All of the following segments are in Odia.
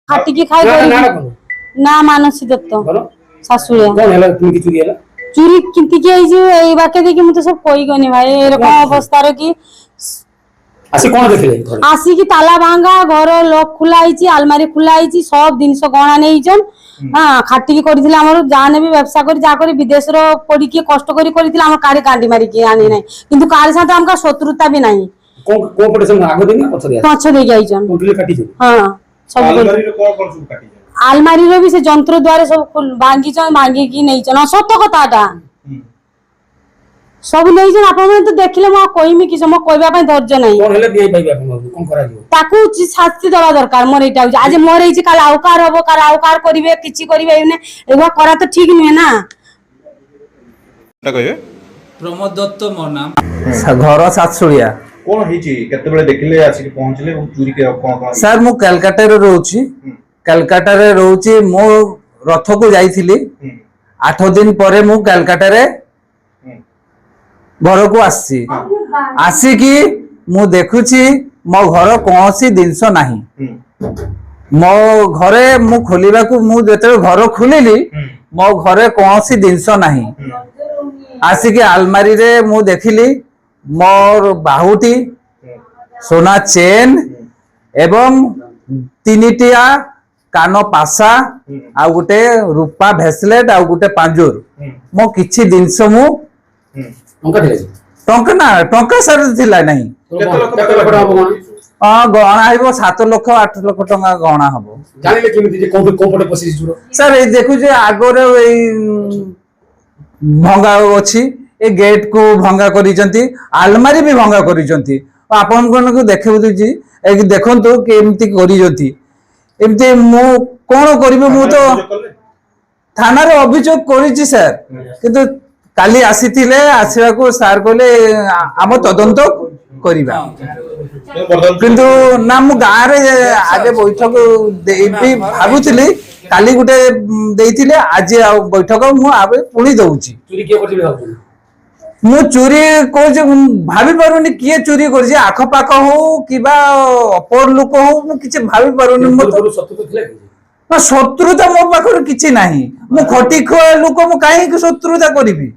খাটিকি খাই না মানসী দত্ত শাশুড়িয়া চুরি কিনতে আইছি এই বাকে দেখি মু তো সব কই গনি ভাই এরকম অবস্থার কি আসিকি তালা ভাঙ্গা ঘর লক খোলা হয়েছি আলমারি খোলা হয়েছি সব জিনিস গহনা নেইছন হ্যাঁ খাটিকি করেছিল আমার যা নেবি ব্যবসা করে যা করে বিদেশের পড়িকি কষ্ট করে করেছিল আমার কারে কান্ডি মারিকি আনি নাই কিন্তু কার সাথে আমার শত্রুতা বি নাই পছ দিয়ে আইছন হ্যাঁ সব আলমারির বি সে যন্ত্র দ্বারা সব ভাঙ্গিছন ভাঙ্গিকি নেইছন সত্য কথাটা ସବୁ ନେଇଛନ୍ ଆପଣମାନେ ତ ଦେଖିଲେ ମୁଁ କହିମି କି ମୁଁ କହିବା ପାଇଁ ଧୈର୍ଯ୍ୟ ନାହିଁ ତାକୁ ଶାସ୍ତି ଦେବା ଦରକାର ମୋର ଏଇଟା ହଉଛି ଆଜି ମୋର ହେଇଛି କାଲି ଆଉ କାହାର ହବ କାହାର ଆଉ କାହାର କରିବେ କିଛି କରିବେ ଏଗୁଡ଼ା କରା ତ ଠିକ ନୁହେଁ ନା। ପ୍ରମୋଦ ଦତ୍ତ ମୋ ନାମ ଘର ସାତସୁଳିଆ কোন ହେଇଛି କେତେବେଳେ ଦେଖିଲେ ଆସିକି ପହଞ୍ଚିଲେ ଏବଂ ଚୋରି କଣ ସାର୍ ମୁଁ କାଲକାଟାରେ ରହୁଛି କାଲକାଟାରେ ରହୁଛି ମୁଁ ରଥକୁ ଯାଇଥିଲି 8 ଦିନ ପରେ ମୁଁ କାଲକାଟାରେ ଘରକୁ ଆସିଛି ଆସିକି ମୁଁ ଦେଖୁଛି ମୋ ଘର କୌଣସି ଜିନିଷ ନାହିଁ ମୋ ଘରେ ମୁଁ ଖୋଲିବାକୁ ମୁଁ ଯେତେବେଳେ ଘର ଖୋଲିଲି ମୋ ଘରେ କୌଣସି ଜିନିଷ ନାହିଁ ଆସିକି ଆଲମାରିରେ ମୁଁ ଦେଖିଲି ମୋର ବାହୁଟି সোনা চেন এবং 3টিয়া কাନ ପାସା ଆଉ ଗୋଟେ ରୂପା ଭେସଲେଟ ଆଉ ଗୋଟେ ପାଞ୍ଜୁର ମୋ କିଛି ଜିନିଷ ମୁଁ ଟଙ୍କା ନା ଟଙ୍କା ସାର ଥିଲା ନାହିଁ ଗହଣା ହେବ 7 ଲକ୍ଷ 8 ଲକ୍ଷ ଟଙ୍କା ଗହଣା ହବ ସାର୍ ଏଇ ଦେଖୁଛି ଆଗରେ ଏଇ ଭଙ୍ଗା ଅଛି ଏ ଗେଟ୍ କୁ ଭଙ୍ଗା କରିଛନ୍ତି ଆଲମାରୀ ବି ଭଙ୍ଗା କରିଛନ୍ତି ଆପଣଙ୍କୁ ଦେଖାଉଛି ଦେଖନ୍ତୁ କେମିତି କରିଛନ୍ତି ଏମିତି ମୁଁ କଣ କରିବି ମୁଁ ତ ଥାନାରେ ଅଭିଯୋଗ କରିଛି ସାର୍ କିନ୍ତୁ କାଲି ଆସିଥିଲେ ଆସିବାକୁ ସାର୍ କହିଲେ ଆମ ତଦନ୍ତ କରିବା କିନ୍ତୁ ନା ମୁଁ ଗାଁରେ ଆଗେ ବୈଠକ ଦେବି ଭାବୁଥିଲି କାଲି ଗୋଟେ ଦେଇଥିଲେ ଆଜି ଆଉ ବୈଠକ ମୁଁ ପୁଣି ଦଉଛି ମୁଁ ଚୋରି କରୁଛି ଭାବି ପାରୁନି କିଏ ଚୋରି କରୁଛି ଆଖପାଖ ହଉ କିମ୍ବା ଅପର ଲୋକ ହଉ ମୁଁ କିଛି ଭାବି ପାରୁନି ନା ଶତ୍ରୁତା ମୋ ପାଖରେ କିଛି ନାହିଁ ମୁଁ ଖଟି ଖୁଆ ଲୋକ ମୁଁ କାହିଁକି ଶତ୍ରୁତା କରିବି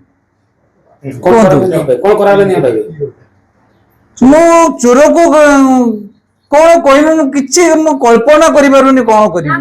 ମୁଁ ଚୋରକୁ କଣ କହିବି ମୁଁ କିଛି ମୁଁ କଳ୍ପନା କରିପାରୁନି କଣ କରିବି।